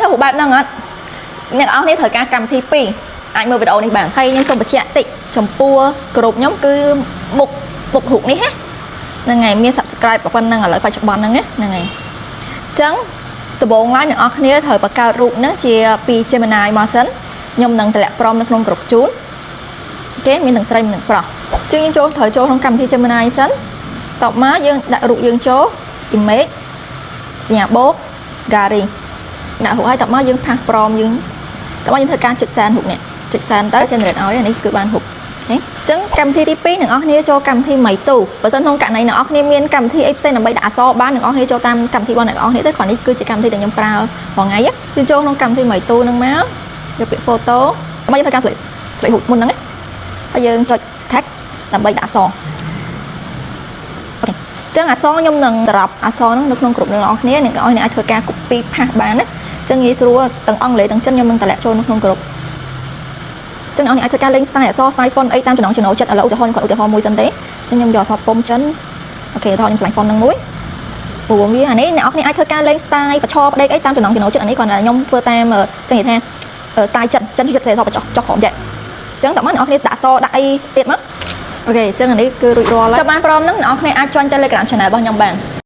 ធ្វើបែបហ្នឹងអត់អ្នកអស់នេះត្រូវការកម្មវិធី2អាចមើលវីដេអូនេះបានហើយខ្ញុំសូមបញ្ជាក់តិចចំពោះក្រុមខ្ញុំគឺមុខរូបនេះហ្នឹងហើយមាន subscribe ប៉ុណ្ណឹងឥឡូវបច្ចុប្បន្នហ្នឹងហ្នឹងហើយអញ្ចឹងដំបូងឡើយអ្នកនរគ្នាត្រូវបង្កើតរូបហ្នឹងជាពី Gemini មកសិនខ្ញុំនឹងតម្លាក់ព្រមនៅក្នុងក្រុមជូនគេមានទាំងស្រីមានទាំងប្រុសជាងយើងចូលត្រូវចូលក្នុងកម្មវិធី Gemini សិនតបមកយើងដាក់រូបយើងចូល image សញ្ញាបូក gallery ដាក់រូបឲ្យតបមកយើងផាសព្រមយើងតបមកយើងធ្វើការចុចសែនរូបនេះចុចសែនទៅ generate ឲ្យនេះគឺបានរូបអូខេអញ្ចឹងកម្មវិធីទី2អ្នកនរគ្នាចូលកម្មវិធី Meitu បើសិនក្នុងករណីអ្នកនរគ្នាមានកម្មវិធីអីផ្សេងដើម្បីដាក់អក្សរបានអ្នកនរគ្នាចូលតាមកម្មវិធីរបស់អ្នកនរគ្នាទៅគ្រាន់នេះគឺជាកម្មវិធីដែលខ្ញុំប្រើរាល់ថ្ងៃគឺចូលក្នុងកម្មវិធី Meitu ហ្នឹងមកយកពាក្យ photo ដើម្បីយើងធ្វើការស្លេករូបមុនហ្នឹងហើយយើងចុច text ដើម្បីដាក់អក្សរអូខេអញ្ចឹងអក្សរខ្ញុំនឹងដរាប់អក្សរហ្នឹងនៅក្នុងក្រុមអ្នកនរគ្នាអ្នកនរគ្នាអាចធ្វើការ copy ផាសបានណាអញ្ចឹងងាយស្រួលទាំងអង់គ្លេសទាំងចិនខ្ញុំនឹងតម្លាក់ចូលនៅក្នុងក្រុមចឹងអ្នកនរអាចធ្វើការលេង style អក្សរ style font អីតាមចំណង់ចំណូលចិត្តឥឡូវឧទាហរណ៍ខ្ញុំគាត់ឧទាហរណ៍មួយសិនទេចឹងខ្ញុំយកអក្សរពុំចិនអូខេឧទាហរណ៍ខ្ញុំឆ្លាញ់ font ហ្នឹងមួយព្រោះវាអានេះអ្នកនរគ្នាអាចធ្វើការលេង style បច្ឆបដេកអីតាមចំណង់ចំណូលចិត្តអានេះគ្រាន់តែខ្ញុំធ្វើតាមចឹងនិយាយថា style ចិនចិត្តសេអក្សរបច្ឆចុះក្រោមចេះចឹងតើបងអ្នកនរគ្នាដាក់អក្សរដាក់អីទៀតមកអូខេចឹងអានេះគឺរួចរាល់ហើយចាប់បានព្រមហ្នឹងអ្នកនរគ្នាអាច join Telegram channel របស់ខ្ញុំបាន